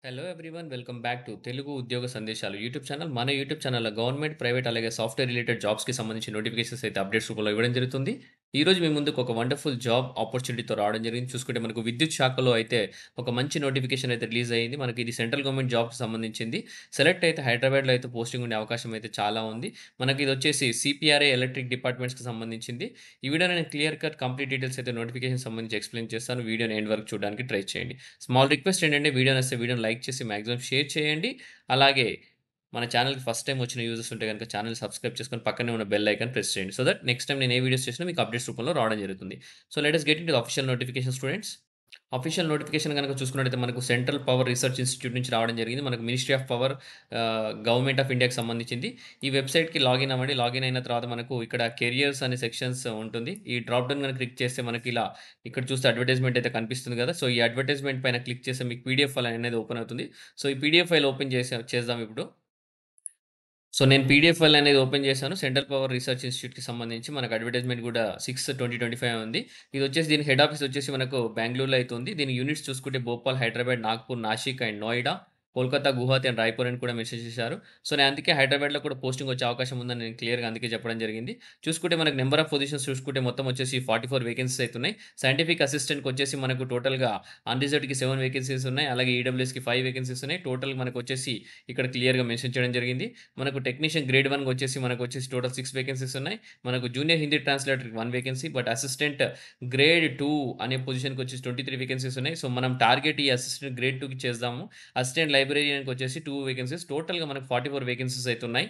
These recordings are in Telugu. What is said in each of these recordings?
Hello everyone welcome back to Telugu ఉద్యోగ సందేశాలు యూట్యూబ్ ఛానల్. మన యూట్యూబ్ ఛానల్లో గవర్నమెంట్, ప్రైవేట్ అలాగే సాఫ్ట్వేర్ రిలేటెడ్ జాబ్స్కి సంబంధించి నోటిఫికేషన్స్ అయితే అప్డేట్స్ రూపంలో ఇవ్వడం జరుగుతుంది. ఈ రోజు మీ ముందుకు ఒక వండర్ఫుల్ జాబ్ ఆపర్చునిటీతో రావడం జరిగింది. చూసుకుంటే మనకు విద్యుత్ శాఖలో అయితే ఒక మంచి నోటిఫికేషన్ అయితే రిలీజ్ అయ్యింది. మనకి ఇది సెంట్రల్ గవర్నమెంట్ జాబ్కి సంబంధించింది. సెలెక్ట్ అయితే హైదరాబాద్లో అయితే పోస్టింగ్ ఉండే అవకాశం అయితే చాలా ఉంది. మనకి ఇది వచ్చేసి సిపిఆర్ఏ ఎలక్ట్రిక్ డిపార్ట్మెంట్స్కి సంబంధించింది. ఈ వీడియో నేను క్లియర్ కట్ కంప్లీట్ డీటెయిల్స్ అయితే నోటిఫికేషన్ సంబంధించి ఎక్స్ప్లెయిన్ చేస్తాను. వీడియోని ఎండ్ వరకు చూడడానికి ట్రై చేయండి. స్మాల్ రిక్వెస్ట్ ఏంటంటే వీడియో నచ్చితే వీడియోని లైక్ చేసి మాక్సిమం షేర్ చేయండి. అలాగే మన ఛానల్‌కి ఫస్ట్ టైమ్ వచ్చిన యూజర్స్ ఉంటే గనుక ఛానెల్ సబ్స్క్రైబ్ చేసుకొని పక్కనే ఉన్న బెల్ ఐకాన్ ప్రెస్ చేయండి. సో దట్ నెక్స్ట్ టైమ్ నేను ఏ వీడియోస్ చేసినా మీకు అప్డేట్స్ రూపంలో రావడం జరుగుతుంది. So let us get into the official notification students. Official notification గనక చూసుకున్నట్టయితే మనకు సెంట్రల్ పవర్ రిసర్చ్ ఇన్‌స్టిట్యూట్ నుంచి రావడం జరిగింది. మనకు ministry of power government of ఇండియాకి సంబంధించింది. ఈ వెబ్‌సైట్‌కి లాగిన్ అవ్వండి. లాగిన్ అయిన తర్వాత మనకు ఇక్కడ కెరియర్స్ అనే సెక్షన్స్ ఉంటుంది. ఈ డ్రాప్ డౌన్ గనక క్లిక్ చేస్తే మనకి ఇలా ఇక్కడ చూస్తే అడ్వర్టైజ్‌మెంట్ అయితే కనిపిస్తుంది కదా! సో, ఈ అడ్వర్టైజ్‌మెంట్ పైన క్లిక్ చేస్తే మీకు పీడీఎఫ్ ఫైల్ అనేది ఓపెన్ అవుతుంది. సో, ఈ పీడీఎఫ్ ఫైల్ ఓపెన్ చేద్దాం ఇప్పుడు. సో, నేను పీడీఎఫ్ ఫైల్ అనేది ఓపెన్ చేశాను. సెంట్రల్ పవర్ రిసర్చ్ ఇన్‌స్టిట్యూట్‌కి సంబంధించి మనకు అడ్వర్టైజ్‌మెంట్ కూడా 6/2025 ఉంది. ఇదొచ్చేసి దీని హెడ్ ఆఫీస్ వచ్చేసి మనకు బెంగుళూరులో అయితే ఉంది. దీని యూనిట్స్ చూసుకుంటే భోపాల్, హైదరాబాద్, నాగ్‌పూర్, నాసిక్ అండ్ నోయిడా, కోల్కతా, గువాహతి అండ్ రాయ్‌పూర్ అని కూడా మెన్షన్ చేశారు. సో, నేను అందుకే హైదరాబాద్‌లో కూడా పోస్టింగ్ వచ్చే అవకాశం ఉందని నేను క్లియర్‌గా అందుకే చెప్పడం జరిగింది. చూసుకుంటే మనకు నంబర్ ఆఫ్ పొజిషన్స్ చూసుకుంటే మొత్తం వచ్చేసి 44 వేకెన్సీస్ అయితే ఉన్నాయి. సైంటిఫిక్ అసిస్టెంట్‌కి వచ్చేసి మనకు టోటల్‌గా అన్‌రిజర్వ్డ్‌కి 7 వేకెన్సీస్ ఉన్నాయి. అలాగే ఈడబ్ల్యూఎస్‌కి 5 వేకెన్సీస్ ఉన్నాయి. టోటల్ మనకొచ్చేసి ఇక్కడ క్లియర్‌గా మెన్షన్ చేయడం జరిగింది. మనకు టెక్నీషియన్ గ్రేడ్ 1 మనకొచ్చేసి టోటల్ 6 వేకెన్సీస్ ఉన్నాయి. మనకు జూనియర్ హిందీ ట్రాన్స్‌లేటర్‌కి 1 వేకెన్సీ. బట్ అసిస్టెంట్ గ్రేడ్ 2 అనే పొజిషన్‌కి వచ్చేసి 23 వేకెన్సీస్ ఉన్నాయి. సో, మనం టార్గెట్ ఈ అసిస్టెంట్ గ్రేడ్ 2కి చేద్దాము. అసిస్టెంట్ లైబ్రేరియన్‌కి వచ్చేసి 2 వేకెన్సీస్. టోటల్‌గా మనకు 44 వేకెన్సీస్ అయితే ఉన్నాయి.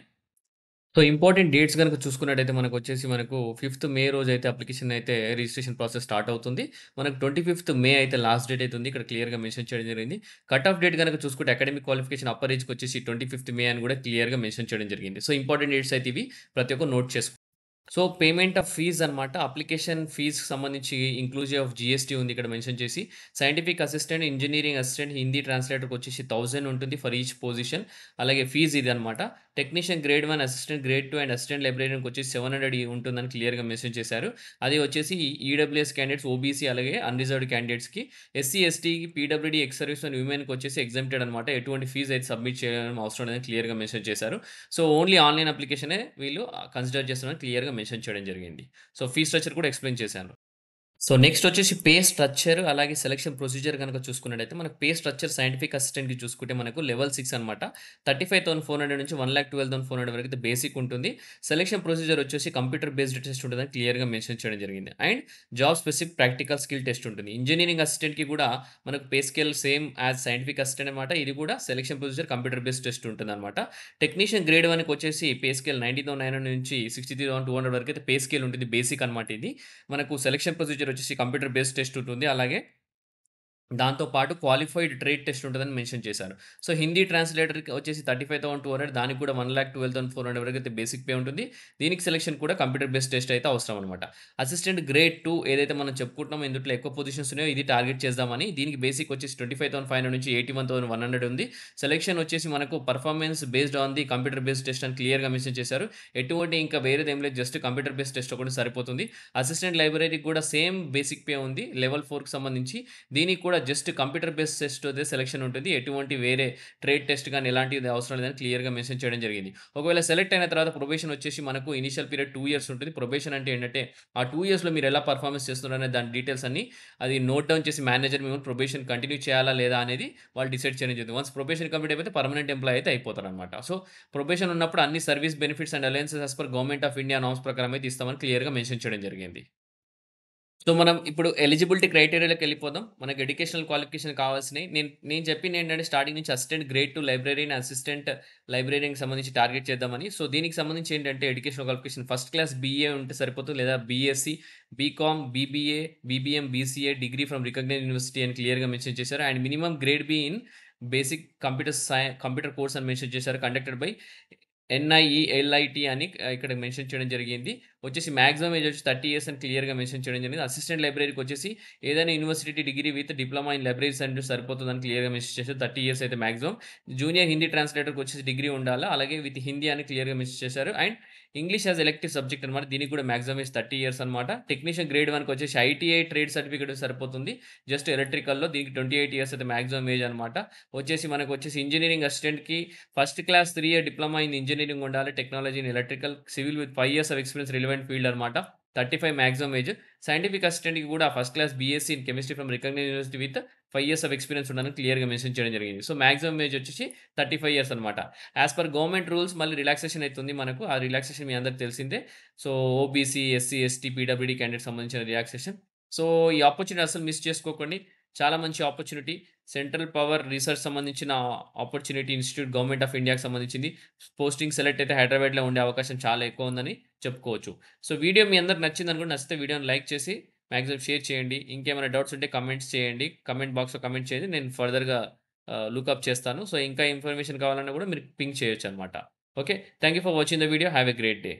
సో, ఇంపార్టెంట్ డేట్స్ గనుక చూసుకున్నట్టయితే మనకొచ్చేసి మనకు 5థ్ మే రోజైతే అప్లికేషన్ అయితే రిజిస్ట్రేషన్ ప్రాసెస్ స్టార్ట్ అవుతుంది. మనకు 25థ్ మే అయితే లాస్ట్ డేట్ అయితే ఉంది. ఇక్కడ క్లియర్‌గా మెన్షన్ చేయడం జరిగింది. కట్ ఆఫ్ డేట్ గనక చూసుకుంటే అకాడమిక్ క్వాలిఫికేషన్ అప్పర్ ఏజ్‌కొచ్చేసి 25థ్ మే అని కూడా క్లియర్‌గా మెన్షన్ చేయడం జరిగింది. సో, ఇంపార్టెంట్ డేట్స్ అయితే ఇవి. ప్రతి ఒక్కరు నోట్ చేసుకో సో, పేమెంట్ ఆఫ్ ఫీజ్ అనమాట. అప్లికేషన్ ఫీజ్‌కి సంబంధించి ఇంక్లూజివ్ ఆఫ్ జీఎస్టీ ఉంది ఇక్కడ మెన్షన్ చేసి. Scientific assistant, engineering assistant, Hindi ట్రాన్స్‌లేటర్‌కొచ్చేసి 1000 ఉంటుంది ఫర్ ఈచ్ పొజిషన్. అలాగే ఫీజ్ ఇదనమాట. Technician grade 1, assistant grade 2 and assistant లైబ్రేరియన్‌కొచ్చేసి 700 ఉంటుందని క్లియర్‌గా మెన్షన్ చేశారు. అది వచ్చేసి ఈడబ్ల్యూఎస్ క్యాండిడేట్స్, ఓబీసీ అలాగే అన్‌రిజర్వ్డ్ క్యాండిడేట్స్‌కి. ఎస్సీ, ఎస్టీకి, పీడబ్ల్యూడీ, ఎక్స్ సర్వీస్ మెన్, విమెన్‌కొచ్చేసి ఎగ్జామ్టెడ్ అనమాట. ఎటువంటి ఫీజ్ అయితే సబ్మిట్ చేయడం అవసరం లేదని క్లియర్‌గా మెన్షన్ చేశారు. సో, ఓన్లీ ఆన్‌లైన్ అప్లికేషనే వీళ్ళు కన్సిడర్ చేస్తున్నారని క్లియర్‌గా మెన్షన్ చేయడం జరిగింది. సో, ఫీ స్ట్రక్చర్ కూడా ఎక్స్‌ప్లెయిన్ చేశాను. సో, నెక్స్ట్ వచ్చేసి పే స్ట్రక్చర్ అలాగే సెలక్షన్ ప్రొసీజర్ గనక చూసుకున్నట్టయితే మనకు పే స్ట్రక్చర్ సైంటిఫిక్ అసిస్టెంట్‌కి చూసుకుంటే మనకు లెవెల్ 6 అనమాట. 35,400 నుంచి 1,12,400 వరకైతే బేసిక్ ఉంటుంది. సెలక్షన్ ప్రొసీజర్ వచ్చేసి కంప్యూటర్ బేస్డ్ టెస్ట్ ఉంటదని క్లియర్‌గా మెన్షన్ చేయడం జరిగింది. And job specific practical skill test ఉంటుంది. ఇంజినీరింగ్ అసిస్టెంట్‌కి కూడా మనకు pay scale same as scientific assistant అనమాట. ఇది కూడా selection procedure computer based test ఉంటుందనమాట. టెక్నీషియన్ గ్రేడ్ 1కి వచ్చేసి పే స్కేల్ 90,900 నుంచి 63,200 వరకైతే పే స్కేల్ ఉంటుంది. బేసిక్ అనమాట ఇది. మనకు సెలక్షన్ ప్రొసీజర్ వచ్చేసి కంప్యూటర్ బేస్డ్ టెస్ట్ ఉంటుంది. అలాగే దాంతో పాటు క్వాలిఫైడ్ ట్రేడ్ టెస్ట్ ఉంటదని మెన్షన్ చేశారు. సో, హిందీ ట్రాన్స్‌లేటర్‌కి వచ్చేసి 35,200 దానికి కూడా 1,12,400 వరకైతే బేసిక్ పే ఉంటుంది. దీనికి సెలక్షన్ కూడా కంప్యూటర్ బేస్డ్ టెస్ట్ అయితే అవసరం అనమాట. అసిస్టెంట్ గ్రేడ్ 2 ఏదైతే మనం చెప్పుకుంటున్నామో ఇందుట్లో ఎక్కువ పొజిషన్స్ ఉన్నాయో ఇది టార్గెట్ చేద్దామని. దీనికి బేసిక్ వచ్చేసి 25,500 నుంచి 81,100 ఉంది. సెలక్షన్ వచ్చేసి మనకు performance based on the computer based test అని క్లియర్‌గా మెన్షన్ చేశారు. ఎటువంటి ఇంకా వేరేదేం లేదు. జస్ట్ కంప్యూటర్ బేస్డ్ టెస్ట్ ఒకటి సరిపోతుంది. అసిస్టెంట్ లైబ్రరీకి కూడా సేమ్ బేసిక్ పే ఉంది. లెవెల్ 4కి సంబంధించి. దీనికి కూడా జస్ట్ కంప్యూటర్ బేస్డ్ టెస్ట్ అదే సెలక్షన్ ఉంటుంది. ఎటువంటి వేరే ట్రేడ్ టెస్ట్ గాని ఎలాంటిది అవసరం లేదని క్లియర్‌గా మెన్షన్ చేయడం జరిగింది. ఒకవేళ సెలెక్ట్ అయిన తర్వాత ప్రొబేషన్ వచ్చేసి మనకు ఇనీషియల్ పీరియడ్ 2 ఇయర్స్ ఉంటుంది. ప్రొబేషన్ అంటే ఏంటంటే ఆ 2 ఇయర్స్‌లో మీరు ఎలా పెర్ఫార్మన్స్ చేస్తున్నారనే దాని డీటెయిల్స్ అన్నీ అది నోట్ డౌన్ చేసి మేనేజర్ మిమ్మల్ని ప్రొబేషన్ కంటిన్యూ చేయాలా లేదా అనేది వాళ్ళు డిసైడ్ చేయడం జరుగుతుంది. వన్స్ ప్రొబేషన్ కంప్లీట్ అయిపోతే పర్మనెంట్ ఎంప్లాయీ అయితే అయిపోతారనమాట. సో, ప్రొబేషన్ ఉన్నప్పుడు అన్ని service benefits and allowances as per government of India norms ప్రకారం అయితే ఇస్తామని క్లియర్‌గా మెన్షన్ చేయడం జరిగింది. సో, మనం ఇప్పుడు ఎలిజిబిలిటీ క్రైటీరియాలోకెళ్ళిపోదాం. మనకు ఎడ్యుకేషనల్ క్వాలిఫికేషన్ కావాల్సినయి. నేను నేను చెప్పిందేంటంటే స్టార్టింగ్ నుంచి అసిస్టెంట్ గ్రేడ్ 2 లైబ్రేరియన్, అసిస్టెంట్ లైబ్రేరియన్‌కి సంబంధించి టార్గెట్ చేద్దామని. సో, దీనికి సంబంధించి ఏంటంటే educational qualification first class BA ఉంటే సరిపోతుంది. లేదా BSc, BCom, BBA, BBM, BCA degree from recognised university అని క్లియర్‌గా మెన్షన్ చేశారు. And minimum grade B in basic computer course అని మెన్షన్ చేశారు. కండక్టెడ్ బై ఎన్ఐఈఎల్ఐటీ అని ఇక్కడ మెన్షన్ చేయడం జరిగింది. వచ్చేసి మాక్సిమం ఏజ్ వచ్చి 30 ఇయర్స్ అని క్లియర్‌గా మెన్షన్ చేయడం జరిగింది. అసిస్టెంట్ లైబ్రరీకి వచ్చేసి ఏదైనా university degree with diploma in libraries అంటే సరిపోతుందని క్లియర్‌గా మెన్షన్ చేశారు. 30 ఇయర్స్ అయితే మాక్సిమం. జూనియర్ హిందీ ట్రాన్స్‌లేటర్‌కి వచ్చేసి డిగ్రీ ఉండాలా. అలాగే విత్ హిందీ అని క్లియర్‌గా మెన్షన్ చేశారు. And English as elective subject అనమాట. దీనికి కూడా మాక్సిమం ఏజ్ 30 ఇయర్స్ అనమాట. టెక్నీషియన్ గ్రేడ్ 1కి వచ్చేసి ఐటీఐ ట్రేడ్ సర్టిఫికేట్ సరిపోతుంది. జస్ట్ ఎలక్ట్రికల్‌లో దీనికి 28 ఇయర్స్ అయితే మాక్సిమం ఏజ్ అనమాట. వచ్చేసి మనకొచ్చేసి ఇంజినీరింగ్ అసిస్టెంట్‌కి first class 3 year diploma in engineering ఉండాలి. Technology in electrical, civil with 5 years of experience relevant field అనమాట. 35 మాక్సిమం ఏజ్. సైంటిఫిక్ అసిస్టెంట్‌కి కూడా first class BSc in chemistry from recognised university with 5 years of experience ఉండాలని క్లియర్‌గా మెన్షన్ చేయడం జరిగింది. సో, మాక్సిమం ఏజ్ వచ్చేసి 35 ఇయర్స్ అనమాట. యాస్ పర్ గవర్నమెంట్ రూల్స్ మళ్ళీ రిలాక్సేషన్ అయితే ఉంది మనకు. ఆ రిలాక్సేషన్ మీ అందరికి తెలిసిందే. So, OBC, SC, ST, PWD candidates సంబంధించిన రిలాక్సేషన్. సో, ఈ ఆపర్చునిటీ అస్సలు మిస్ చేసుకోకండి. చాలా మంచి ఆపర్చునిటీ. సెంట్రల్ పవర్ రీసెర్చ్ సంబంధించిన ఆపర్చునిటీ ఇన్‌స్టిట్యూట్ గవర్నమెంట్ ఆఫ్ ఇండియాకి సంబంధించింది. పోస్టింగ్ సెలెక్ట్ అయితే హైదరాబాద్‌లో ఉండే అవకాశం చాలా ఎక్కువ ఉందని చెప్పుకోవచ్చు. సో, వీడియో మీ అందరికి నచ్చిందనుకుంటే నచ్చితే వీడియోని లైక్ చేసి మాక్సిమం షేర్ చేయండి. ఇంకేమైనా డౌట్స్ ఉంటే కమెంట్స్ చేయండి. కమెంట్ బాక్స్‌లో కమెంట్ చేయండి. నేను ఫర్దర్‌గా లుకప్ చేస్తాను. సో, ఇంకా ఇన్ఫర్మేషన్ కావాలన్నా కూడా మీరు పింగ్ చేయొచ్చనమాట. Okay. Thank you for watching the video. Have a great day.